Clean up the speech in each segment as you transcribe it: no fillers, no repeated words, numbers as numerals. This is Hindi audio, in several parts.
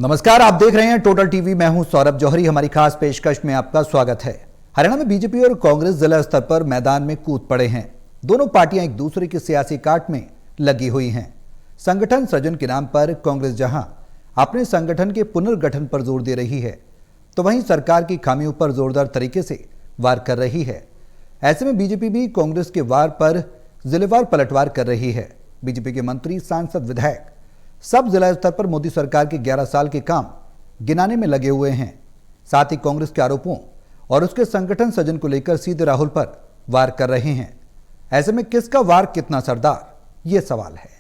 नमस्कार, आप देख रहे हैं टोटल टीवी। मैं हूं सौरभ जौहरी। हमारी खास पेशकश में आपका स्वागत है। हरियाणा में बीजेपी और कांग्रेस जिला स्तर पर मैदान में कूद पड़े हैं। दोनों पार्टियां एक दूसरे की सियासी काट में लगी हुई हैं। संगठन सृजन के नाम पर कांग्रेस जहां अपने संगठन के पुनर्गठन पर जोर दे रही है, तो वहीं सरकार की खामियों पर जोरदार तरीके से वार कर रही है। ऐसे में बीजेपी भी कांग्रेस के वार पर जिलेवार पलटवार कर रही है। बीजेपी के मंत्री, सांसद, विधायक सब जिला स्तर पर मोदी सरकार के 11 साल के काम गिनाने में लगे हुए हैं। साथ ही कांग्रेस के आरोपों और उसके संगठन सृजन को लेकर सीधे राहुल पर वार कर रहे हैं। ऐसे में किसका वार कितना सरदार, यह सवाल है।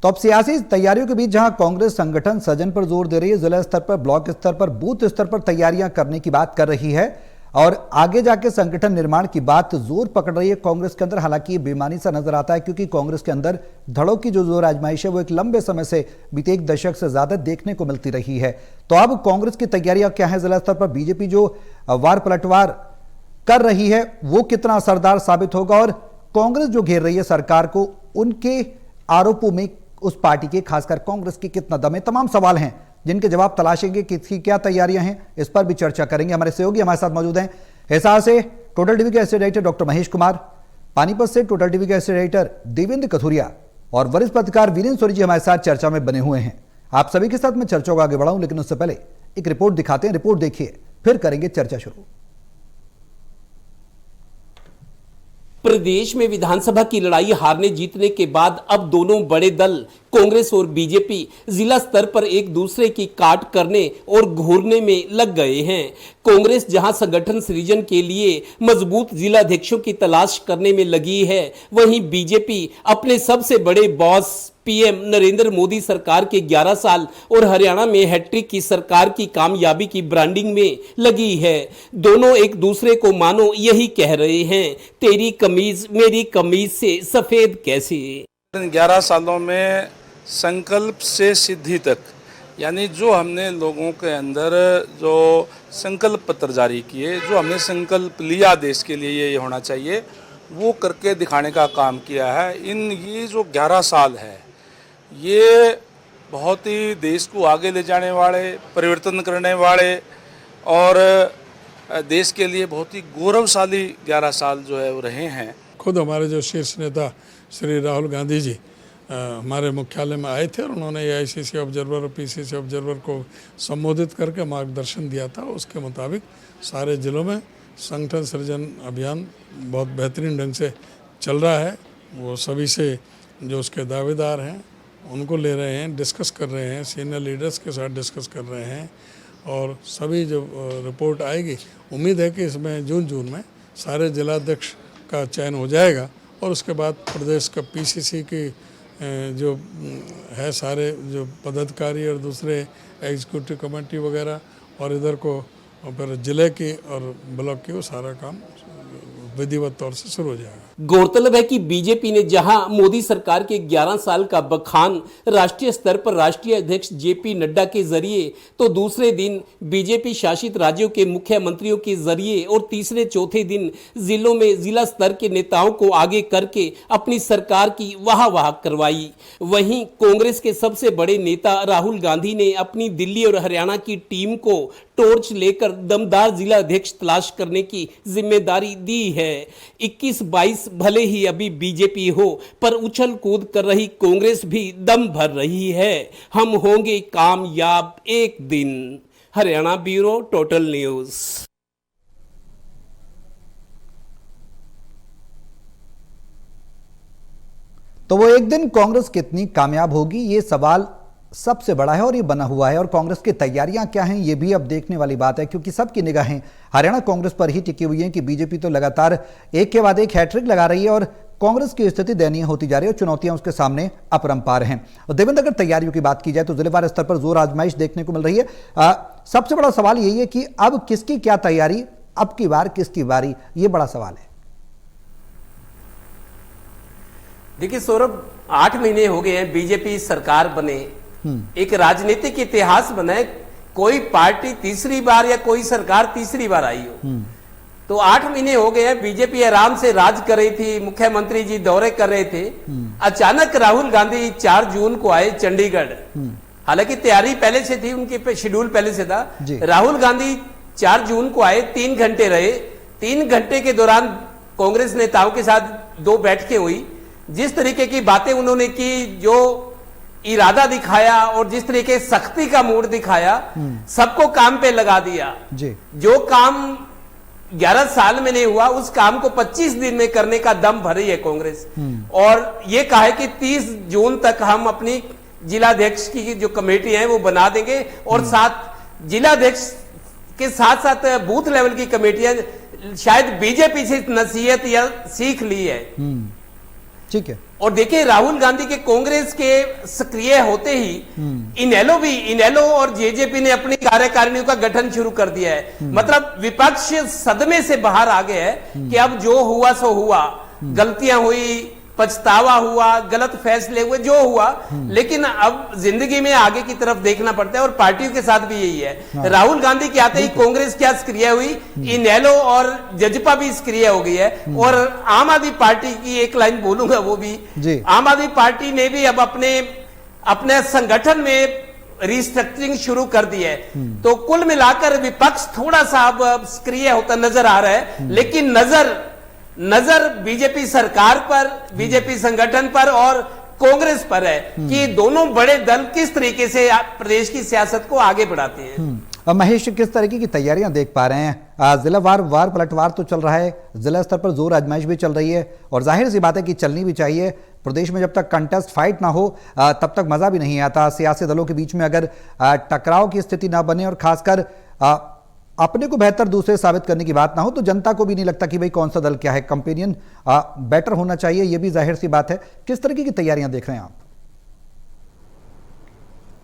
तो अब सियासी तैयारियों के बीच जहां कांग्रेस संगठन सृजन पर जोर दे रही है, जिला स्तर पर, ब्लॉक स्तर पर, बूथ स्तर पर तैयारियां करने की बात कर रही है और आगे जाके संगठन निर्माण की बात जोर पकड़ रही है कांग्रेस के अंदर। हालांकि ये बेमानी सा नजर आता है, क्योंकि कांग्रेस के अंदर धड़ों की जो जोर आजमाइश है वो एक लंबे समय से, बीते एक दशक से ज्यादा देखने को मिलती रही है। तो अब कांग्रेस की तैयारियां क्या है जिला स्तर पर? बीजेपी जो वार पलटवार कर रही है वो कितना असरदार साबित होगा, और कांग्रेस जो घेर रही है सरकार को, उनके आरोपों में उस पार्टी के, खासकर कांग्रेस की, कितना दम है? तमाम सवाल हैं जिनके जवाब तलाशेंगे। किसकी क्या तैयारियां हैं, इस पर भी चर्चा करेंगे। हमारे सहयोगी हमारे साथ मौजूद हैं। हिसार से टोटल टीवी के associate editor doctor Mahesh Kumar, Panipat से टोटल टीवी के एसोसिएट एडिटर देवेंद्र कथुरिया और वरिष्ठ पत्रकार वीरेंद्र सोरी जी हमारे साथ चर्चा में बने हुए हैं। आप सभी के साथ मैं चर्चा को आगे बढ़ाऊं, लेकिन उससे पहले एक रिपोर्ट दिखाते हैं। रिपोर्ट देखिए, फिर करेंगे चर्चा शुरू। प्रदेश में विधानसभा की लड़ाई हारने जीतने के बाद अब दोनों बड़े दल कांग्रेस और बीजेपी जिला स्तर पर एक दूसरे की काट करने और घूरने में लग गए हैं। कांग्रेस जहां संगठन सृजन के लिए मजबूत जिलाध्यक्षों की तलाश करने में लगी है, वहीं बीजेपी अपने सबसे बड़े बॉस पीएम नरेंद्र मोदी सरकार के 11 साल और हरियाणा में हैट्रिक की सरकार की कामयाबी की ब्रांडिंग में लगी है। दोनों एक दूसरे को मानो यही कह रहे हैं, तेरी कमीज मेरी कमीज से सफेद कैसे। 11 सालों में संकल्प से सिद्धि तक, यानी जो हमने लोगों के अंदर जो संकल्प पत्र जारी किए, जो हमने संकल्प लिया देश के लिए ये होना चाहिए, वो करके दिखाने का काम किया है। ये जो 11 साल है, ये बहुत ही देश को आगे ले जाने वाले, परिवर्तन करने वाले और देश के लिए बहुत ही गौरवशाली 11 साल जो है वो रहे हैं। खुद हमारे जो शीर्ष नेता श्री राहुल गांधी जी हमारे मुख्यालय में आए थे और उन्होंने AICC ऑब्जर्वर और PCC ऑब्जर्वर को संबोधित करके मार्गदर्शन दिया था। उसके मुताबिक सारे जिलों में संगठन सृजन अभियान बहुत बेहतरीन ढंग से चल रहा है। वो सभी से जो उसके दावेदार हैं उनको ले रहे हैं, डिस्कस कर रहे हैं, सीनियर लीडर्स के साथ डिस्कस कर रहे हैं और सभी जो रिपोर्ट आएगी, उम्मीद है कि इसमें जून में सारे जिलाध्यक्ष का चयन हो जाएगा और उसके बाद प्रदेश का PCC की जो है सारे जो पदाधिकारी और दूसरे एग्जीक्यूटिव कमेटी वगैरह और इधर को फिर जिले की और ब्लॉक की, वो सारा काम विधिवत तौर से शुरू हो जाएगा। गौरतलब है कि बीजेपी ने जहां मोदी सरकार के 11 साल का बखान राष्ट्रीय स्तर पर राष्ट्रीय अध्यक्ष JP नड्डा के जरिए, तो दूसरे दिन बीजेपी शासित राज्यों के मुख्यमंत्रियों के जरिए और तीसरे चौथे दिन जिलों में जिला स्तर के नेताओं को आगे करके अपनी सरकार की वाह करवाई। वहीं कांग्रेस के सबसे बड़े नेता राहुल गांधी ने अपनी दिल्ली और हरियाणा की टीम को टॉर्च लेकर दमदार जिला अध्यक्ष तलाश करने की जिम्मेदारी दी है। 21-22 भले ही अभी बीजेपी हो, पर उछल कूद कर रही कांग्रेस भी दम भर रही है। हम होंगे कामयाब एक दिन। Haryana bureau, total news. तो वो एक दिन कांग्रेस कितनी कामयाब होगी, ये सवाल सबसे बड़ा है और ये बना हुआ है। और कांग्रेस की तैयारियां क्या हैं, ये भी अब देखने वाली बात है, क्योंकि सबकी निगाहें हरियाणा कांग्रेस पर ही टिकी हुई हैं कि बीजेपी तो लगातार एक के बाद एक हैट्रिक लगा रही है और कांग्रेस की स्थिति दयनीय होती जा रही है और चुनौतियां उसके सामने अपरंपार हैं। और देवेंद्र, अगर तैयारियों की बात की जाए तो जिलेवार स्तर पर जोर आजमाइश देखने को मिल रही है। सबसे बड़ा सवाल यही है कि अब किसकी क्या तैयारी, अब की बार किसकी बारी, ये बड़ा सवाल है। देखिए सौरभ, 8 महीने हो गए हैं बीजेपी सरकार बने, एक राजनीतिक इतिहास बना है कोई पार्टी तीसरी बार या कोई सरकार तीसरी बार आई हो। तो 8 महीने हो गए हैं, बीजेपी आराम से राज कर रही थी, मुख्यमंत्री जी दौरे कर रहे थे। अचानक राहुल गांधी 4 जून को आए चंडीगढ़। हालांकि तैयारी पहले से थी, उनके शेड्यूल पहले से था। राहुल गांधी 4 जून को आए, 3 घंटे रहे। 3 घंटे के दौरान कांग्रेस नेताओं के साथ 2 बैठकें हुई। जिस तरीके की बातें उन्होंने की, जो इरादा दिखाया और जिस तरीके सख्ती का मूड दिखाया, सबको काम पे लगा दिया। जो काम 11 साल में नहीं हुआ, उस काम को 25 दिन में करने का दम भरी है कांग्रेस। और ये कहा है कि 30 जून तक हम अपनी जिलाध्यक्ष की जो कमेटी है वो बना देंगे, और साथ जिलाध्यक्ष के साथ साथ बूथ लेवल की कमेटियां शायद बीजेपी से नसीहत या सीख ली है। ठीक है। और देखिए, राहुल गांधी के कांग्रेस के सक्रिय होते ही इनेलो और जेजेपी ने अपनी कार्यकारिणियों का गठन शुरू कर दिया है। मतलब विपक्ष सदमे से बाहर आ गया है कि अब जो हुआ सो हुआ, गलतियां हुई, पछतावा हुआ, गलत फैसले हुए, जो हुआ, लेकिन अब जिंदगी में आगे की तरफ देखना पड़ता है। और पार्टियों के साथ भी यही है। राहुल गांधी के आते ही कांग्रेस क्या सक्रिय हुई, इनेलो और जजपा भी सक्रिय हो गई है। और आम आदमी पार्टी की एक लाइन बोलूंगा, वो भी आम आदमी पार्टी ने भी अब अपने संगठन में रिस्ट्रक्चरिंग शुरू कर दी है। तो कुल मिलाकर विपक्ष थोड़ा सा अब सक्रिय होता नजर आ रहा है। लेकिन नजर बीजेपी सरकार पर, बीजेपी संगठन पर और कांग्रेस पर है कि दोनों बड़े दल किस तरीके से प्रदेश की सियासत को आगे बढ़ाते हैं। अब महेश, किस तरीके की तैयारियां देख पा रहे हैं? जिला वार पलटवार तो चल रहा है, जिला स्तर पर जोर आजमाइश भी चल रही है, और जाहिर सी बात है कि चलनी भी चाहिए। प्रदेश में जब तक कंटेस्ट फाइट ना हो तब तक मजा भी नहीं आता। सियासी दलों के बीच में अगर टकराव की स्थिति ना बने और खासकर अपने को बेहतर दूसरे साबित करने की बात ना हो, तो जनता को भी नहीं लगता कि भाई कौन सा दल क्या है। कंपेनियन बेटर होना चाहिए, ये भी जाहिर सी बात है। किस तरीके की तैयारियां देख रहे हैं आप?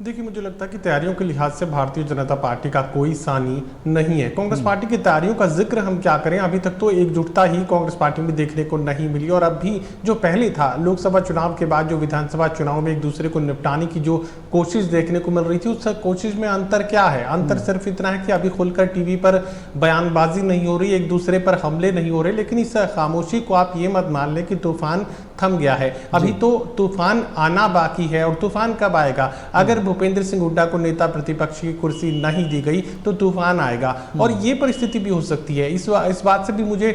देखिए, मुझे लगता है कि तैयारियों के लिहाज से भारतीय जनता पार्टी का कोई सानी नहीं है। कांग्रेस पार्टी की तैयारियों का जिक्र हम क्या करें, अभी तक तो एकजुटता ही कांग्रेस पार्टी में देखने को नहीं मिली। और अब भी जो पहले था, लोकसभा चुनाव के बाद जो विधानसभा चुनाव में एक दूसरे को निपटाने की जो कोशिश देखने को मिल रही थी, उस कोशिश में अंतर क्या है? अंतर सिर्फ इतना है कि अभी खुलकर टीवी पर बयानबाजी नहीं हो रही, एक दूसरे पर हमले नहीं हो रहे। लेकिन इस खामोशी को आप ये मत मान लें कि तूफान थम गया है। अभी तो तूफान आना बाकी है। और तूफान कब आएगा? अगर भूपेंद्र सिंह हुड्डा को नेता प्रतिपक्ष की कुर्सी नहीं दी गई तो तूफान आएगा। और ये परिस्थिति भी हो सकती है। इस बात से भी मुझे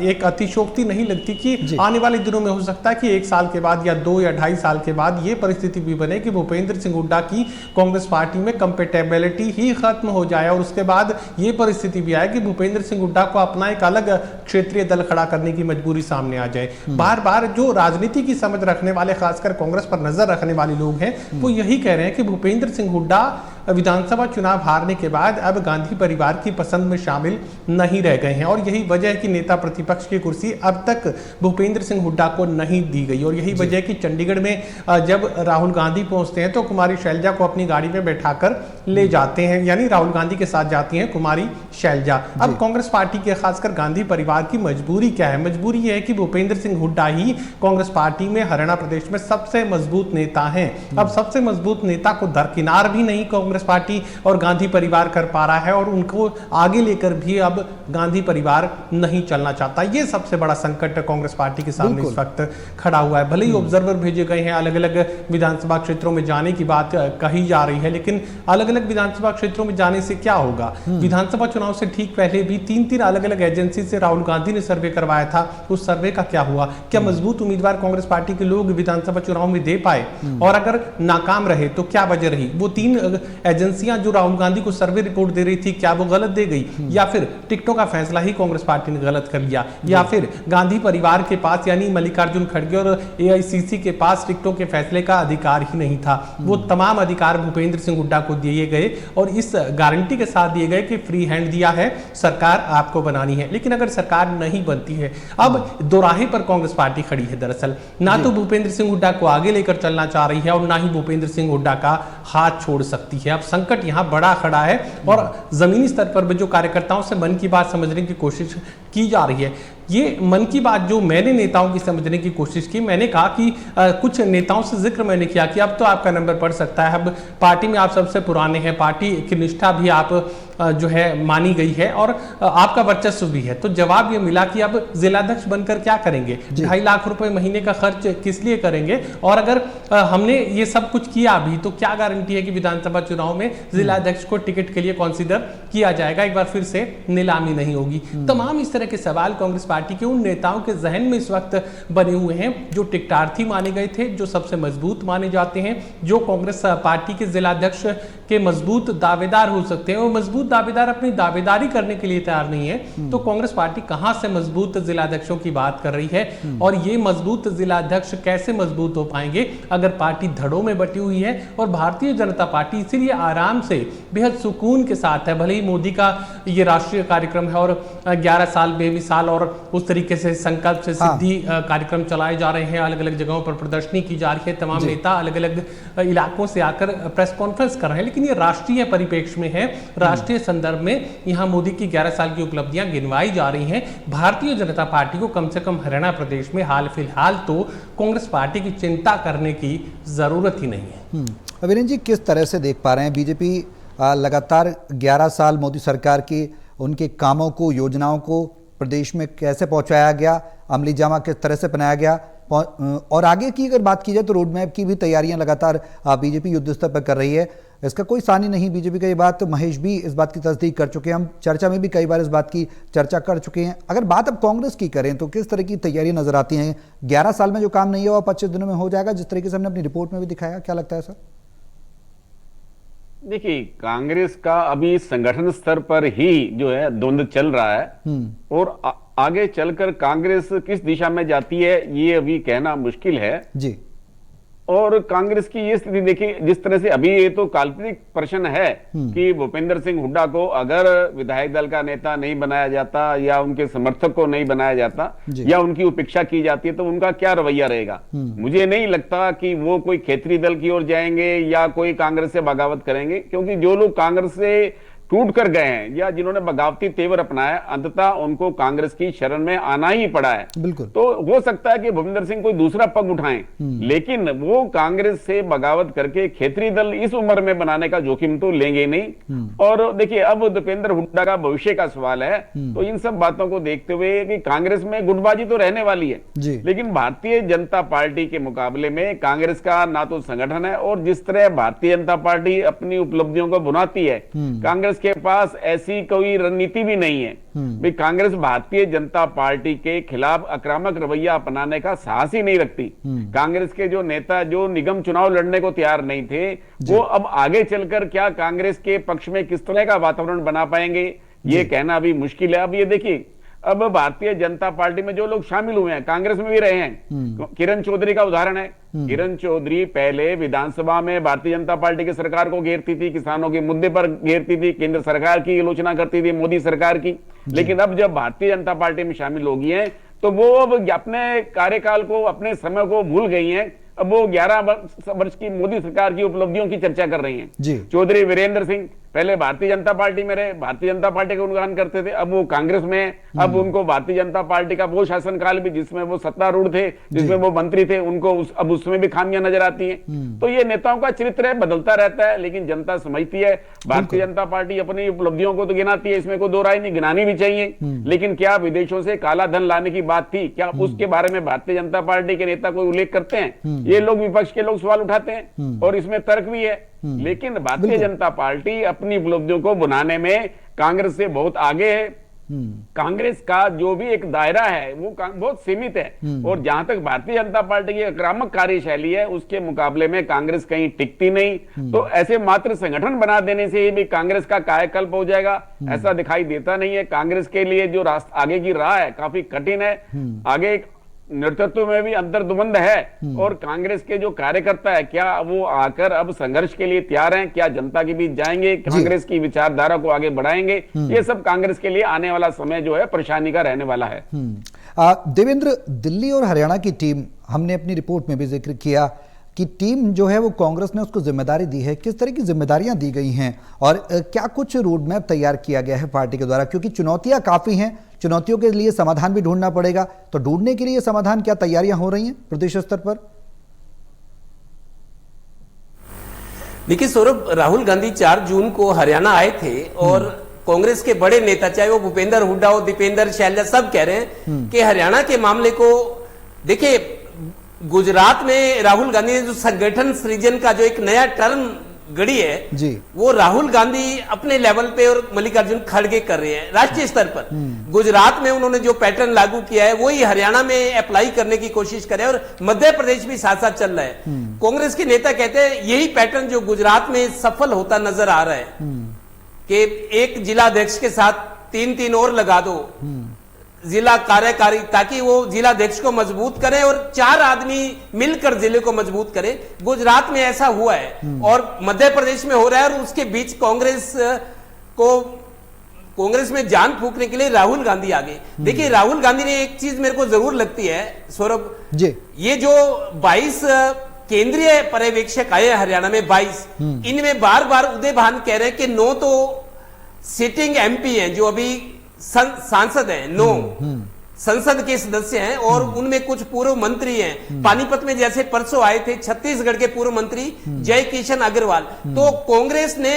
एक अतिशोक्ति नहीं लगती कि आने वाले दिनों में हो सकता है कि 1 साल के बाद या 2 या 2.5 साल के बाद ये परिस्थिति भी बने कि भूपेंद्र सिंह हुड्डा की कांग्रेस पार्टी में कंपेटेबिलिटी ही खत्म हो जाए। और उसके बाद ये परिस्थिति भी आए कि भूपेंद्र सिंह हुड्डा को अपना एक अलग क्षेत्रीय दल खड़ा करने की मजबूरी सामने आ जाए। बार बार जो राजनीति की समझ रखने वाले, खासकर कांग्रेस पर नजर रखने वाले लोग हैं, वो यही कह रहे हैं कि भूपेंद्र सिंह हुड्डा विधानसभा चुनाव हारने के बाद अब गांधी परिवार की पसंद में शामिल नहीं रह गए हैं। और यही वजह है कि नेता प्रतिपक्ष की कुर्सी अब तक भूपेंद्र सिंह हुड्डा को नहीं दी गई। और यही वजह है कि चंडीगढ़ में जब राहुल गांधी पहुंचते हैं तो कुमारी शैलजा को अपनी गाड़ी में बैठाकर ले जाते हैं, यानी राहुल गांधी के साथ जाती हैं कुमारी शैलजा। अब कांग्रेस पार्टी के, खासकर गांधी परिवार की मजबूरी क्या है? मजबूरी यह है कि भूपेंद्र सिंह हुड्डा ही कांग्रेस पार्टी में हरियाणा प्रदेश में सबसे मजबूत नेता हैं। अब सबसे मजबूत नेता को दरकिनार भी नहीं कांग्रेस पार्टी और गांधी परिवार कर पा रहा है, और उनको आगे लेकर भी अब गांधी परिवार नहीं चलना चाहता। ये सबसे बड़ा संकट कांग्रेस पार्टी के सामने इस वक्त खड़ा हुआ है। भले ही ऑब्जर्वर भेजे गए हैं, अलग अलग विधानसभा क्षेत्रों में जाने की बात कही जा रही है, लेकिन अलग अलग विधानसभा क्षेत्रों में जाने से क्या होगा? विधानसभा चुनाव से ठीक पहले भी 3 अलग अलग एजेंसी से राहुल गांधी ने सर्वे करवाया था। उस सर्वे का क्या हुआ? क्या मजबूत उम्मीदवार कांग्रेस पार्टी के लोग विधानसभा चुनाव में दे पाए? और अगर नाकाम रहे तो क्या वजह रही? वो 3 एजेंसियां जो राहुल गांधी को सर्वे रिपोर्ट दे रही थी, क्या वो गलत दे गई? या फिर टिकटों का फैसला ही कांग्रेस पार्टी ने गलत कर लिया? या फिर गांधी परिवार के पास, यानी मल्लिकार्जुन खड़गे और एआईसीसी के पास टिकटों के फैसले का अधिकार ही नहीं था? वो तमाम अधिकार भूपेंद्र सिंह हुड्डा को दिए गए और इस गारंटी के साथ दिए गए कि फ्री हैंड दिया है, सरकार आपको बनानी है। लेकिन अगर सरकार नहीं बनती है, अब दोराहे पर कांग्रेस पार्टी खड़ी है। दरअसल ना तो भूपेंद्र सिंह हुड्डा को आगे लेकर चलना चाह रही है और ना ही भूपेंद्र सिंह हुड्डा का हाथ छोड़ सकती है। है। अब संकट यहाँ बड़ा खड़ा है और जमीनी स्तर पर भी जो कार्यकर्ताओं से मन की बात समझने की कोशिश की जा रही है, ये मन की बात जो मैंने नेताओं की समझने की कोशिश की, मैंने कहा कि कुछ नेताओं से जिक्र मैंने किया कि अब तो आपका नंबर पड़ सकता है, अब पार्टी में आप सबसे पुराने हैं, पार्टी की निष्ठा भी आप जो है मानी गई है और आपका वर्चस्व भी है। तो जवाब ये मिला कि अब जिलाध्यक्ष बनकर क्या करेंगे, 2.5 लाख रुपए महीने का खर्च किस लिए करेंगे, और अगर हमने ये सब कुछ किया अभी तो क्या गारंटी है कि विधानसभा चुनाव में जिलाध्यक्ष को टिकट के लिए कंसीडर किया जाएगा, एक बार फिर से नीलामी नहीं होगी। तमाम इस तरह के सवाल कांग्रेस पार्टी के उन नेताओं के जहन में इस वक्त बने हुए हैं जो टिकटार्थी माने गए थे, जो सबसे मजबूत माने जाते हैं, जो कांग्रेस पार्टी के जिलाध्यक्ष के मजबूत दावेदार हो सकते हैं और मजबूत दावेदार अपनी दावेदारी करने के लिए तैयार नहीं है। तो कांग्रेस पार्टी कहां से मजबूत जिलाध्यक्षों की बात कर रही है और ये मजबूत जिलाध्यक्ष कैसे मजबूत हो पाएंगे अगर पार्टी धड़ों में बटी हुई है। और भारतीय जनता पार्टी इसीलिए आराम से बेहद सुकून के साथ है, भले ही मोदी का ये राष्ट्रीय कार्यक्रम है और 11 साल बेमिसाल और उस तरीके से संकल्प से सिद्धि कार्यक्रम चलाए जा रहे हैं, अलग अलग जगहों पर प्रदर्शनी की जा रही है, तमाम नेता अलग अलग इलाकों से आकर प्रेस कॉन्फ्रेंस कर रहे हैं, लेकिन ये राष्ट्रीय परिप्रेक्ष्य में है, राष्ट्रीय संदर्भ में यहाँ मोदी की 11 साल की उपलब्धियां गिनवाई जा रही हैं। भारतीय जनता पार्टी को कम से कम हरियाणा प्रदेश में हाल फिलहाल तो कांग्रेस पार्टी की चिंता करने की जरूरत ही नहीं है। वीरेंद्र जी, किस तरह से देख पा रहे हैं बीजेपी लगातार 11 साल मोदी सरकार की उनके कामों को, योजनाओं को प्रदेश में कैसे पहुंचाया गया, अमली जामा किस तरह से बनाया गया, और आगे की अगर बात की जाए तो रोड मैप की भी तैयारियां लगातार बीजेपी युद्ध स्तर पर कर रही है। इसका कोई सानी नहीं बीजेपी का, ये बात महेश भी इस बात की तस्दीक कर चुके हैं, हम चर्चा में भी कई बार इस बात की चर्चा कर चुके हैं। अगर बात अब कांग्रेस की करें तो किस तरह की तैयारियां नजर आती हैं? 11 साल में जो काम नहीं हुआ 25 दिनों में हो जाएगा, जिस तरीके से हमने अपनी रिपोर्ट में भी दिखाया, क्या लगता है सर? देखिए, कांग्रेस का अभी संगठन स्तर पर ही जो है द्वंद्व चल रहा है और आगे चलकर कांग्रेस किस दिशा में जाती है ये अभी कहना मुश्किल है जी। और कांग्रेस की ये स्थिति देखिए, जिस तरह से अभी ये तो काल्पनिक प्रश्न है कि भूपेंद्र सिंह हुड्डा को अगर विधायक दल का नेता नहीं बनाया जाता या उनके समर्थक को नहीं बनाया जाता या उनकी उपेक्षा की जाती है तो उनका क्या रवैया रहेगा। मुझे नहीं लगता कि वो कोई क्षेत्रीय दल की ओर जाएंगे या कोई कांग्रेस से बगावत करेंगे, क्योंकि जो लोग कांग्रेस से टूट कर गए हैं या जिन्होंने बगावती तेवर अपनाया, अंततः उनको कांग्रेस की शरण में आना ही पड़ा है। बिल्कुल। तो हो सकता है कि भूपेंद्र सिंह कोई दूसरा पग उठाएं, लेकिन वो कांग्रेस से बगावत करके क्षेत्रीय दल इस उम्र में बनाने का जोखिम तो लेंगे नहीं। और देखिए, अब दीपेंद्र हुड्डा का भविष्य का सवाल है, तो इन सब बातों को देखते हुए कि कांग्रेस में गुटबाजी तो रहने वाली है, लेकिन भारतीय जनता पार्टी के मुकाबले में कांग्रेस का ना तो संगठन है, और जिस तरह भारतीय जनता पार्टी अपनी उपलब्धियों को बुनाती है, कांग्रेस के पास ऐसी कोई रणनीति भी नहीं है। भाई, कांग्रेस भारतीय जनता पार्टी के खिलाफ आक्रामक रवैया अपनाने का साहस ही नहीं रखती। कांग्रेस के जो नेता जो निगम चुनाव लड़ने को तैयार नहीं थे, वो अब आगे चलकर क्या कांग्रेस के पक्ष में किस तरह का वातावरण बना पाएंगे ये कहना अभी मुश्किल है। अब ये देखिए, अब भारतीय जनता पार्टी में जो लोग शामिल हुए हैं, कांग्रेस में भी रहे हैं, किरण चौधरी का उदाहरण है। किरण चौधरी पहले विधानसभा में भारतीय जनता पार्टी की सरकार को घेरती थी, किसानों के मुद्दे पर घेरती थी, केंद्र सरकार की आलोचना करती थी, मोदी सरकार की। लेकिन अब जब भारतीय जनता पार्टी में शामिल हो गई है तो वो अब अपने कार्यकाल को, अपने समय को भूल गई हैं। अब वो 11 वर्ष की मोदी सरकार की उपलब्धियों की चर्चा कर रही हैं। चौधरी वीरेंद्र सिंह पहले भारतीय जनता पार्टी में रहे, भारतीय जनता पार्टी का गुणगान करते थे, अब वो कांग्रेस में, अब उनको भारतीय जनता पार्टी का वो शासनकाल भी जिसमें वो सत्तारूढ़ थे, जिसमें वो मंत्री थे, उनको अब उसमें भी खामियां नजर आती हैं। तो ये नेताओं का चरित्र बदलता रहता है, लेकिन जनता समझती है भारतीय जनता पार्टी अपनी उपलब्धियों को तो गिनाती है, इसमें कोई दो राय नहीं, गिनानी भी चाहिए। लेकिन क्या विदेशों से काला धन लाने की बात थी, क्या उसके बारे में भारतीय जनता पार्टी के नेता कोई उल्लेख करते हैं? ये लोग, विपक्ष के लोग सवाल उठाते हैं और इसमें तर्क भी है। लेकिन भारतीय जनता पार्टी अपनी उपलब्धियों को बनाने में कांग्रेस से बहुत आगे है। कांग्रेस का जो भी एक दायरा है वो बहुत सीमित है, और जहां तक भारतीय जनता पार्टी की आक्रामक कार्यशैली है उसके मुकाबले में कांग्रेस कहीं टिकती नहीं। तो ऐसे मात्र संगठन बना देने से ही भी कांग्रेस का कायाकल्प हो जाएगा, ऐसा दिखाई देता नहीं है। कांग्रेस के लिए जो रास्ता आगे की राह है काफी कठिन है। आगे नेतृत्व में भी अंतर्द्वंद है, और कांग्रेस के जो कार्यकर्ता है क्या वो आकर अब संघर्ष के लिए तैयार हैं? क्या जनता के बीच जाएंगे, कांग्रेस की विचारधारा को आगे बढ़ाएंगे? ये सब कांग्रेस के लिए आने वाला समय जो है परेशानी का रहने वाला है। देवेंद्र, दिल्ली और हरियाणा की टीम, हमने अपनी रिपोर्ट में भी जिक्र किया कि टीम जो है वो कांग्रेस ने उसको जिम्मेदारी दी है, किस तरह की जिम्मेदारियां दी गई हैं और क्या कुछ रोड मैप तैयार किया गया है पार्टी के द्वारा, क्योंकि चुनौतियां काफी हैं, चुनौतियों के लिए समाधान भी ढूंढना पड़ेगा, तो ढूंढने के लिए समाधान क्या तैयारियां हो रही हैं प्रदेश स्तर पर? देखिए सौरभ, राहुल गांधी 4 जून को हरियाणा आए थे और कांग्रेस के बड़े नेता, चाहे वो भूपेंद्र हुड्डा हो, दीपेंद्र शैलजा, सब कह रहे हैं कि हरियाणा के मामले को देखिए, गुजरात में राहुल गांधी ने जो संगठन सृजन का जो एक नया टर्म गढ़ी है जी, वो राहुल गांधी अपने लेवल पे और मल्लिकार्जुन खड़गे कर रहे हैं राष्ट्रीय स्तर पर। गुजरात में उन्होंने जो पैटर्न लागू किया है वही हरियाणा में अप्लाई करने की कोशिश करे और मध्य प्रदेश भी साथ साथ चल रहा है। कांग्रेस के नेता कहते हैं यही पैटर्न जो गुजरात में सफल होता नजर आ रहा है कि एक जिलाध्यक्ष के साथ 3-3 और लगा दो जिला कार्यकारी, ताकि वो जिलाध्यक्ष को मजबूत करे और 4 आदमी मिलकर जिले को मजबूत करे। गुजरात में ऐसा हुआ है और मध्य प्रदेश में हो रहा है और उसके बीच कांग्रेस में जान फूकने के लिए राहुल गांधी आ गए। देखिए, राहुल गांधी ने एक चीज मेरे को जरूर लगती है सौरभ जी, ये जो 22 केंद्रीय पर्यवेक्षक आए हरियाणा में 22, इनमें बार बार उदय भान कह रहे हैं कि 9 तो सिटिंग एमपी हैं जो अभी सांसद हैं, 9 संसद के सदस्य हैं और उनमें कुछ पूर्व मंत्री हैं। पानीपत में जैसे परसों आए थे छत्तीसगढ़ के पूर्व मंत्री जय किशन अग्रवाल। तो कांग्रेस ने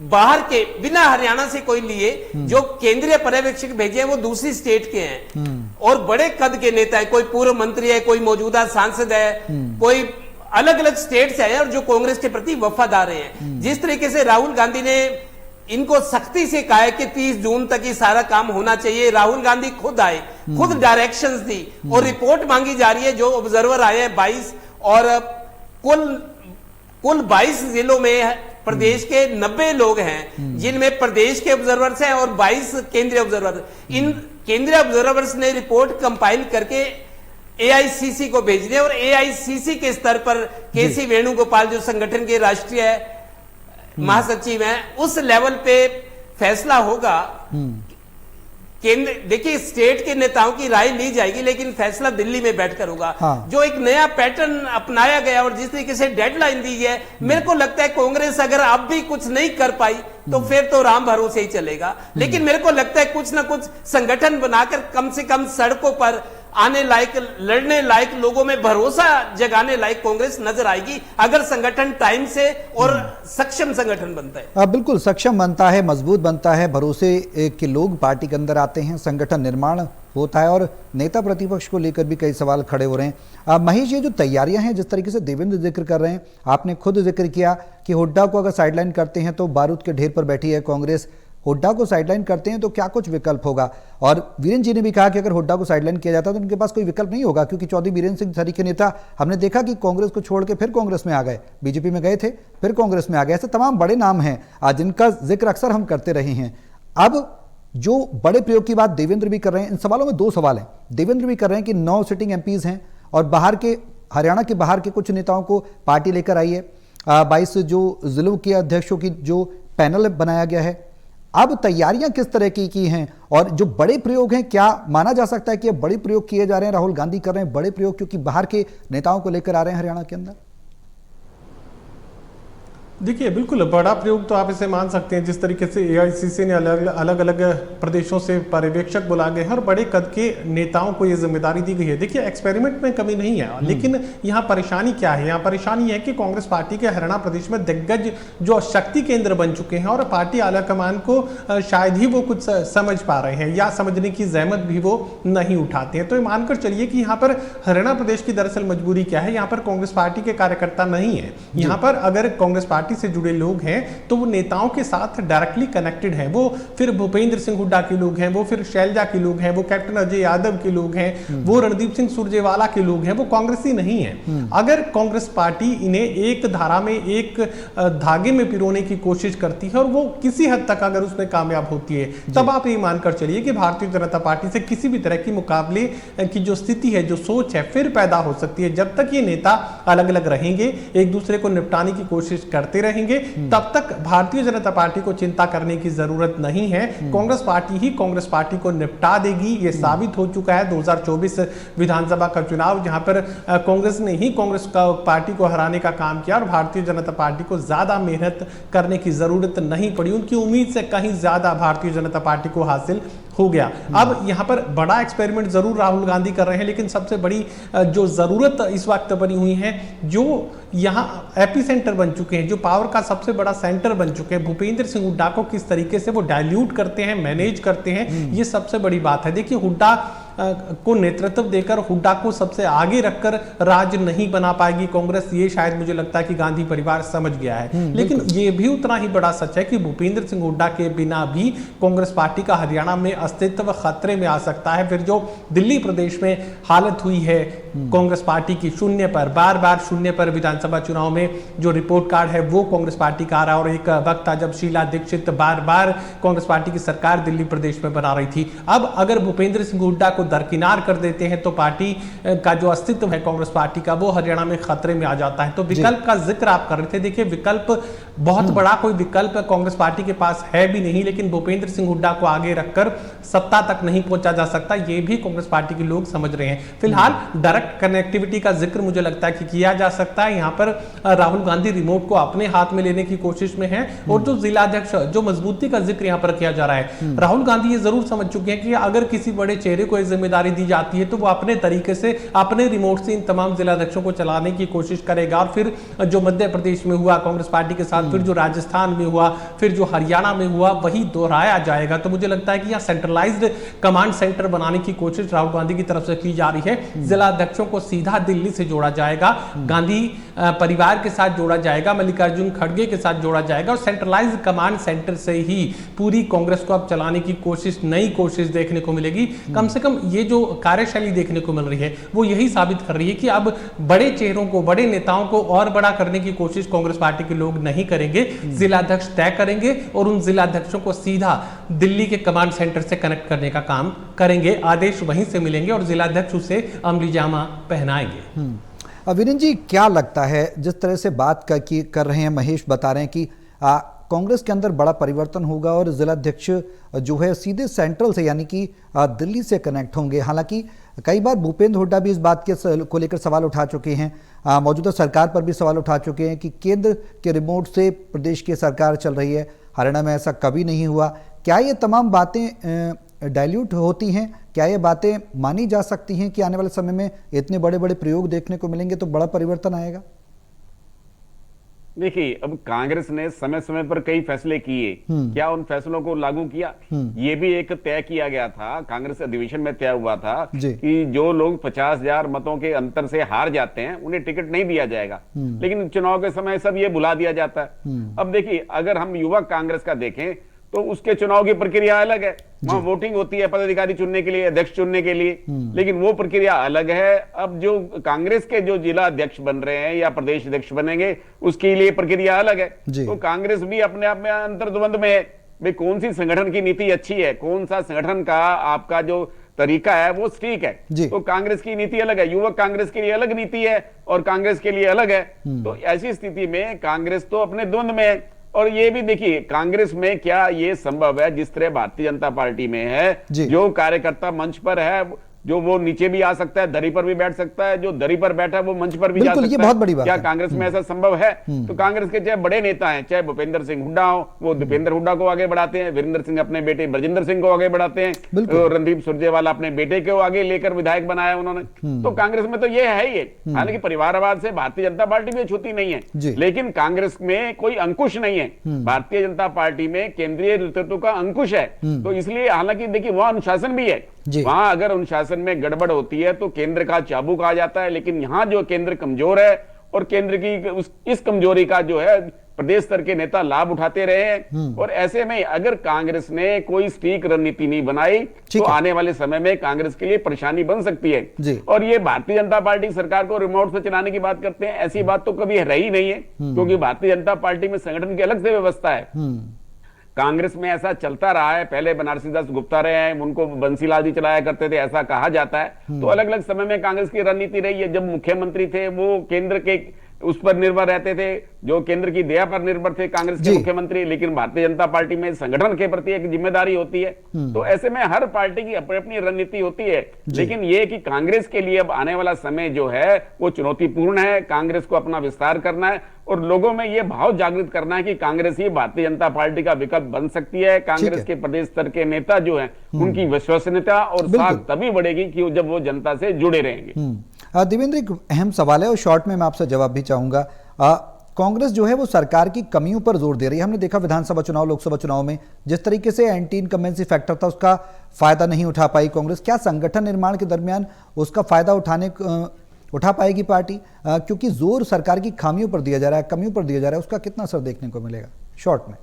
बाहर के बिना हरियाणा से कोई लिए जो केंद्रीय पर्यवेक्षक भेजे हैं वो दूसरी स्टेट के हैं और बड़े कद के नेता है, कोई पूर्व मंत्री है, कोई मौजूदा सांसद है, कोई अलग अलग स्टेट से है और जो कांग्रेस के प्रति वफादार हैं। जिस तरीके से राहुल गांधी ने इनको सख्ती से कहा है कि 30 जून तक ही सारा काम होना चाहिए, राहुल गांधी खुद आए, खुद डायरेक्शंस दी और रिपोर्ट मांगी जा रही है। जो ऑब्जर्वर आए हैं 22 और कुल 22 जिलों में प्रदेश के 90 लोग हैं जिनमें प्रदेश के ऑब्जर्वर्स हैं और 22 केंद्रीय ऑब्जर्वर। इन केंद्रीय ऑब्जर्वर्स ने रिपोर्ट कंपाइल करके एआईसीसी को भेजनी है और एआईसीसी के स्तर पर केसी वेणुगोपाल जो संगठन के राष्ट्रीय महासचिव हैं उस लेवल पे फैसला होगा। केंद्र, देखिए, स्टेट के नेताओं की राय ली जाएगी लेकिन फैसला दिल्ली में बैठकर होगा। जो एक नया पैटर्न अपनाया गया और जिस तरीके से डेडलाइन दी है, मेरे को लगता है कांग्रेस अगर अब भी कुछ नहीं कर पाई तो फिर तो राम भरोसे ही चलेगा। लेकिन मेरे को लगता है कुछ ना कुछ संगठन बनाकर कम से कम सड़कों पर आने लायक, लड़ने लायक, लोगों में भरोसा जगाने लायक कांग्रेस नजर आएगी अगर संगठन टाइम से और सक्षम संगठन बनता है। बिल्कुल सक्षम बनता है, मजबूत बनता है, भरोसे के लोग पार्टी के अंदर आते हैं, संगठन निर्माण होता है और नेता प्रतिपक्ष को लेकर भी कई सवाल खड़े हो रहे हैं। महेश, ये जो तैयारियां हैं जिस तरीके से देवेंद्र जिक्र कर रहे हैं, आपने खुद जिक्र किया कि हुड्डा को अगर साइडलाइन करते हैं तो बारूद के ढेर पर बैठी है कांग्रेस, हुड्डा को साइडलाइन करते हैं तो क्या कुछ विकल्प होगा? और वीरेंद्र जी ने भी कहा कि अगर हुड्डा को साइडलाइन किया जाता तो उनके पास कोई विकल्प नहीं होगा, क्योंकि चौधरी बीरेंद्र सिंह सरी के नेता हमने देखा कि कांग्रेस को छोड़ के फिर कांग्रेस में आ गए, बीजेपी में गए थे फिर कांग्रेस में आ गए। ऐसे तमाम बड़े नाम हैं जिनका जिक्र अक्सर हम करते रहे हैं। अब जो बड़े प्रयोग की बात देवेंद्र भी कर रहे हैं, इन सवालों में 2 सवाल हैं। देवेंद्र भी कर रहे हैं कि 9 सिटिंग एमपीज हैं और बाहर के, हरियाणा के बाहर के कुछ नेताओं को पार्टी लेकर आई है। 22 जो जिलों के अध्यक्षों की जो पैनल बनाया गया है, अब तैयारियां किस तरह की हैं और जो बड़े प्रयोग हैं, क्या माना जा सकता है कि अब बड़े प्रयोग किए जा रहे हैं, राहुल गांधी कर रहे हैं बड़े प्रयोग क्योंकि बाहर के नेताओं को लेकर आ रहे हैं हरियाणा के अंदर? देखिए, बिल्कुल बड़ा प्रयोग तो आप इसे मान सकते हैं। जिस तरीके से एआईसीसी ने अलग अलग प्रदेशों से पर्यवेक्षक बुला गए हैं और बड़े कद के नेताओं को ये जिम्मेदारी दी गई है। देखिए, एक्सपेरिमेंट में कमी नहीं है, लेकिन यहाँ परेशानी क्या है? यहाँ परेशानी है कि कांग्रेस पार्टी के हरियाणा प्रदेश में दिग्गज जो शक्ति केंद्र बन चुके हैं और पार्टी आलाकमान को शायद ही वो कुछ समझ पा रहे हैं या समझने की जहमत भी वो नहीं उठाते हैं। तो मानकर चलिए कि यहाँ पर हरियाणा प्रदेश की दरअसल मजबूरी क्या है, यहाँ पर कांग्रेस पार्टी के कार्यकर्ता नहीं है। यहाँ पर अगर कांग्रेस पार्टी से जुड़े लोग हैं तो वो नेताओं के साथ डायरेक्टली कनेक्टेड हैं। वो फिर भूपेंद्र सिंह हुड्डा के लोग हैं, वो फिर शैलजा के लोग हैं, वो कैप्टन अजय यादव के लोग हैं, वो रणदीप सिंह सुरजेवाला के लोग हैं, वो कांग्रेसी नहीं है। अगर कांग्रेस पार्टी इन्हें एक धारा में, एक धागे में पिरोने की कोशिश करती है और वो किसी हद तक अगर उसमें कामयाब होती है, तब आप ये मानकर चलिए कि भारतीय जनता पार्टी से किसी भी तरह की मुकाबले की जो स्थिति है, जो सोच है, फिर पैदा हो सकती है। जब तक ये नेता अलग अलग रहेंगे, एक दूसरे को निपटाने की कोशिश करते करते रहेंगे, तब तक भारतीय जनता पार्टी को चिंता करने की जरूरत नहीं है। कांग्रेस पार्टी ही कांग्रेस पार्टी को निपटा देगी। ये साबित हो चुका है 2024 विधानसभा का चुनाव, जहां पर कांग्रेस ने ही कांग्रेस पार्टी को हराने का काम किया और भारतीय जनता पार्टी को ज्यादा मेहनत करने की जरूरत नहीं पड़ी। उनकी उम्मीद से कहीं ज्यादा भारतीय जनता पार्टी को हासिल हो गया। अब यहां पर बड़ा एक्सपेरिमेंट जरूर राहुल गांधी कर रहे हैं, लेकिन सबसे बड़ी जो जरूरत इस वक्त बनी हुई है, जो यहां एपी सेंटर बन चुके हैं, जो पावर का सबसे बड़ा सेंटर बन चुके हैं, भूपेंद्र सिंह हुड्डा को किस तरीके से वो डाइल्यूट करते हैं, मैनेज करते हैं, ये सबसे बड़ी बात है। देखिए, हुड्डा को नेतृत्व देकर, हुड्डा को सबसे आगे रखकर राज नहीं बना पाएगी कांग्रेस, ये शायद मुझे लगता है कि गांधी परिवार समझ गया है। लेकिन ये भी उतना ही बड़ा सच है कि भूपेंद्र सिंह हुड्डा के बिना भी कांग्रेस पार्टी का हरियाणा में अस्तित्व खतरे में आ सकता है। फिर जो दिल्ली प्रदेश में हालत हुई है कांग्रेस पार्टी की, शून्य पर, बार बार शून्य पर विधानसभा चुनाव में जो रिपोर्ट कार्ड है वो कांग्रेस पार्टी का आ रहा है। और एक वक्त था जब शीला दीक्षित बार बार कांग्रेस पार्टी की सरकार दिल्ली प्रदेश में बना रही थी। अब अगर भूपेंद्र सिंह हुड्डा को दरकिनार कर देते हैं तो पार्टी का जो अस्तित्व है कांग्रेस पार्टी का, वो हरियाणा में खतरे में आ जाता है। तो विकल्प का जिक्र आप कर रहे थे, देखिए विकल्प बहुत बड़ा कोई विकल्प कांग्रेस पार्टी के पास है भी नहीं, लेकिन भूपेंद्र सिंह हुड्डा को आगे रखकर सत्ता तक नहीं पहुंचा जा सकता, ये भी कांग्रेस पार्टी के लोग समझ रहे हैं। फिलहाल डायरेक्ट कनेक्टिविटी का जिक्र मुझे लगता है कि किया जा सकता है। यहाँ पर राहुल गांधी रिमोट को अपने हाथ में लेने की कोशिश में है। और जो जिलाध्यक्ष, जो मजबूती का जिक्र यहाँ पर किया जा रहा है, राहुल गांधी ये जरूर समझ चुके हैं कि अगर किसी बड़े चेहरे को जिम्मेदारी दी जाती है तो वो अपने तरीके से, अपने रिमोट से इन तमाम जिलाध्यक्षों को चलाने की कोशिश करेगा। और फिर जो मध्य प्रदेश में हुआ कांग्रेस पार्टी के साथ, फिर जो राजस्थान में हुआ, फिर जो हरियाणा में हुआ, वही दोहराया जाएगा। तो मुझे लगता है कि यहाँ सेंट्रलाइज्ड कमांड सेंटर बनाने की कोशिश राहुल गांधी की तरफ से की जा रही है। जिलाध्यक्षों को सीधा दिल्ली से जोड़ा जाएगा, गांधी परिवार के साथ जोड़ा जाएगा, मल्लिकार्जुन खड़गे के साथ जोड़ा जाएगा, और सेंट्रलाइज्ड कमांड सेंटर से ही पूरी कांग्रेस को अब चलाने की कोशिश, नई कोशिश देखने को मिलेगी। कम से कम ये जो कार्यशैली देखने को मिल रही है वो यही साबित कर रही है कि अब बड़े चेहरों को, बड़े नेताओं को और बड़ा करने की कोशिश कांग्रेस पार्टी के लोग नहीं करेंगे। जिलाध्यक्ष तय करेंगे और उन जिलाध्यक्षों को सीधा दिल्ली के कमांड सेंटर से कनेक्ट करने का काम करेंगे। आदेश वहीं से मिलेंगे और जिलाध्यक्ष उसे अमली जामा पहनाएंगे। वीरेंद्र जी, क्या लगता है, जिस तरह से बात कर रहे हैं, महेश बता रहे हैं कि कांग्रेस के अंदर बड़ा परिवर्तन होगा और जिलाध्यक्ष जो है सीधे सेंट्रल से, यानी कि दिल्ली से कनेक्ट होंगे। हालांकि कई बार भूपेंद्र हुड्डा भी इस बात को लेकर सवाल उठा चुके हैं, मौजूदा सरकार पर भी सवाल उठा चुके हैं कि केंद्र के रिमोट से प्रदेश की सरकार चल रही है, हरियाणा में ऐसा कभी नहीं हुआ। क्या ये तमाम बातें डाइल्यूट होती हैं? क्या ये बातें मानी जा सकती हैं कि आने वाले समय में इतने बड़े बड़े प्रयोग देखने को मिलेंगे तो बड़ा परिवर्तन आएगा? देखिए, अब कांग्रेस ने समय समय पर कई फैसले किए, क्या उन फैसलों को लागू किया? ये भी एक तय किया गया था, कांग्रेस अधिवेशन में तय हुआ था कि जो लोग 50,000 मतों के अंतर से हार जाते हैं उन्हें टिकट नहीं दिया जाएगा। लेकिन चुनाव के समय सब ये भुला दिया जाता है। अब देखिए, अगर हम युवा कांग्रेस का देखें तो उसके चुनाव की प्रक्रिया अलग है। वहां वोटिंग होती है पदाधिकारी चुनने के लिए, अध्यक्ष चुनने के लिए, लेकिन वो प्रक्रिया अलग है। अब जो कांग्रेस के जो जिला अध्यक्ष बन रहे हैं या प्रदेश अध्यक्ष बनेंगे, उसके लिए प्रक्रिया अलग है। तो कांग्रेस भी अपने आप में अंतर्द्वंद में है, भाई कौन सी संगठन की नीति अच्छी है, कौन सा संगठन का आपका जो तरीका है वो ठीक है। तो कांग्रेस की नीति अलग है, युवक कांग्रेस के लिए अलग नीति है और कांग्रेस के लिए अलग है। तो ऐसी स्थिति में कांग्रेस तो अपने द्वंद में है। और ये भी देखिए, कांग्रेस में क्या ये संभव है, जिस तरह भारतीय जनता पार्टी में है, जो कार्यकर्ता मंच पर है, जो वो नीचे भी आ सकता है, दरी पर भी बैठ सकता है, जो दरी पर बैठा है वो मंच पर भी जा सकता है। ये बहुत बड़ी बात क्या है। कांग्रेस में ऐसा संभव है? तो कांग्रेस के चाहे बड़े नेता हैं, चाहे भूपेंद्र सिंह हुड्डा हो, वो दीपेंद्र हुड्डा को आगे बढ़ाते हैं, वीरेंद्र सिंह अपने बेटे ब्रजेंद्र सिंह को आगे बढ़ाते हैं, रणदीप सुरजेवाला अपने बेटे को आगे लेकर विधायक बनाया उन्होंने। तो कांग्रेस में तो ये है ही। हालांकि परिवारवाद से भारतीय जनता पार्टी में छूती नहीं है, लेकिन कांग्रेस में कोई अंकुश नहीं है। भारतीय जनता पार्टी में केंद्रीय नेतृत्व का अंकुश है। तो इसलिए, हालांकि देखिए, वहां अनुशासन भी है, वहां अगर अनुशासन में गड़बड़ होती है तो केंद्र का चाबुक आ जाता है। लेकिन यहां जो केंद्र कमजोर है और केंद्र की इस कमजोरी का जो है प्रदेश स्तर के नेता लाभ उठाते रहे हैं। और ऐसे में अगर कांग्रेस ने कोई सटीक रणनीति नहीं बनाई तो आने वाले समय में कांग्रेस के लिए परेशानी बन सकती है। और ये भारतीय जनता पार्टी सरकार को रिमोट से चलाने की बात करते हैं, ऐसी बात तो कभी रही नहीं है, क्योंकि भारतीय जनता पार्टी में संगठन की अलग से व्यवस्था है। कांग्रेस में ऐसा चलता रहा है, पहले बनारसी दास गुप्ता रहे हैं, उनको बंसीलाल जी चलाया करते थे, ऐसा कहा जाता है। तो अलग अलग समय में कांग्रेस की रणनीति रही है। जब मुख्यमंत्री थे वो केंद्र के उस पर निर्भर रहते थे, जो केंद्र की दया पर निर्भर थे कांग्रेस के मुख्यमंत्री। लेकिन भारतीय जनता पार्टी में संगठन के प्रति एक जिम्मेदारी होती है, तो ऐसे में हर पार्टी की अपनी अपनी रणनीति होती है। लेकिन ये कि कांग्रेस के लिए अब आने वाला समय जो है वो चुनौतीपूर्ण है। कांग्रेस को अपना विस्तार करना है और लोगों में ये भाव जागृत करना है कि कांग्रेस ही भारतीय जनता पार्टी का विकल्प बन सकती है। कांग्रेस के प्रदेश स्तर के नेता जो हैं उनकी विश्वसनीयता और साख तभी बढ़ेगी कि जब वो जनता से जुड़े रहेंगे। देवेंद्र, एक अहम सवाल है और शॉर्ट में मैं आपसे जवाब भी चाहूंगा। कांग्रेस जो है वो सरकार की कमियों पर जोर दे रही है। हमने देखा विधानसभा चुनाव, लोकसभा चुनाव में जिस तरीके से एंटी इनकम्बेंसी फैक्टर था उसका फायदा नहीं उठा पाई कांग्रेस। क्या संगठन निर्माण के दरमियान उसका फायदा उठा पाएगी पार्टी? क्योंकि जोर सरकार की खामियों पर दिया जा रहा है, कमियों पर दिया जा रहा है, उसका कितना असर देखने को मिलेगा शॉर्ट में?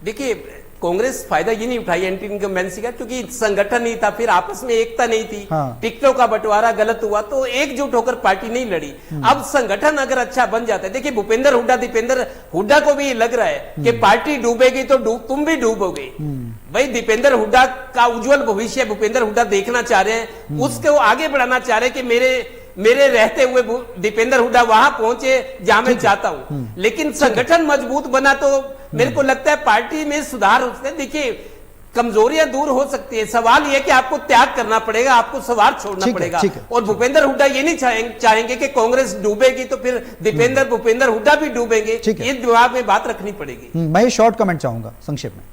देखिए, कांग्रेस फायदा ये नहीं उठाई एंटी इनकम्बेंसी का, क्योंकि संगठन नहीं था, फिर आपस में एकता नहीं थी। टिकटों का बंटवारा गलत हुआ तो एकजुट होकर पार्टी नहीं लड़ी। अब संगठन अगर अच्छा बन जाता है, देखिए दीपेंद्र हुड्डा को भी लग रहा है कि पार्टी डूबेगी तो तुम भी डूबोगे। भाई दीपेंद्र हुड्डा का उज्जवल भविष्य भूपेंद्र हुड्डा देखना चाह रहे हैं, उसको आगे बढ़ाना चाह रहे हैं कि मेरे रहते हुए दीपेंद्र हुड्डा वहां पहुंचे जहां मैं चाहता हूं। लेकिन संगठन मजबूत बना तो मेरे को लगता है पार्टी में सुधार हो सकता है। देखिए, कमजोरियां दूर हो सकती है, सवाल यह कि आपको त्याग करना पड़ेगा, आपको सवार छोड़ना पड़ेगा। और भूपेंद्र हुड्डा ये नहीं चाहेंगे कि कांग्रेस डूबेगी तो फिर भूपेंद्र हुड्डा भी डूबेंगे। ये दिमाग में बात रखनी पड़ेगी। मैं शॉर्ट कमेंट चाहूंगा संक्षेप में,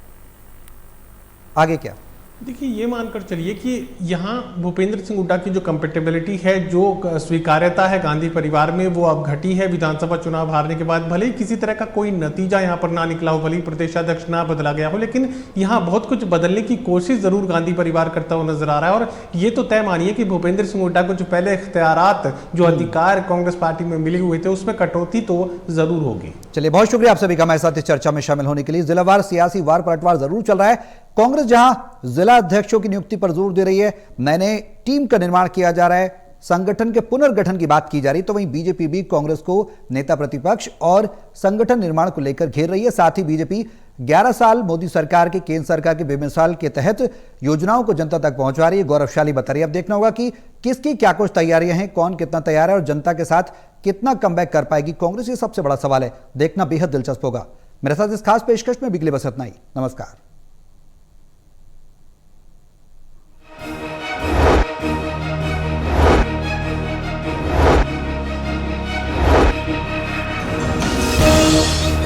आगे क्या? देखिए, ये मानकर चलिए कि यहाँ भूपेंद्र सिंह हुड्डा की जो कंपेटेबिलिटी है, जो स्वीकार्यता है गांधी परिवार में, वो अब घटी है विधानसभा चुनाव हारने के बाद। भले ही किसी तरह का कोई नतीजा यहाँ पर ना निकला हो, भले ही प्रदेशाध्यक्ष ना बदला गया हो, लेकिन यहाँ बहुत कुछ बदलने की कोशिश जरूर गांधी परिवार करता हुआ नजर आ रहा है। और ये तो तय मानिए कि भूपेंद्र सिंह हुड्डा को जो पहले इख्तियारात, जो अधिकार कांग्रेस पार्टी में मिले हुए थे, उसमें कटौती तो जरूर होगी। चलिए, बहुत शुक्रिया आप सभी का हमारे साथ इस चर्चा में शामिल होने के लिए। जिलावार सियासी वार पलटवार जरूर चल रहा है। कांग्रेस जहां जिला अध्यक्षों की नियुक्ति पर जोर दे रही है, नए नए टीम का निर्माण किया जा रहा है, संगठन के पुनर्गठन की बात की जा रही है, तो वहीं बीजेपी भी कांग्रेस को नेता प्रतिपक्ष और संगठन निर्माण को लेकर घेर रही है। साथ ही बीजेपी 11 साल मोदी सरकार के, केंद्र सरकार के बेमिसाल के तहत योजनाओं को जनता तक पहुंचा रही है, गौरवशाली बता रही है। अब देखना होगा कि किसकी क्या कुछ तैयारियां हैं, कौन कितना तैयार है और जनता के साथ कितना कमबैक कर पाएगी कांग्रेस, ये सबसे बड़ा सवाल है। देखना बेहद दिलचस्प होगा। मेरे साथ इस खास पेशकश में बिगले बस इतना ही। नमस्कार।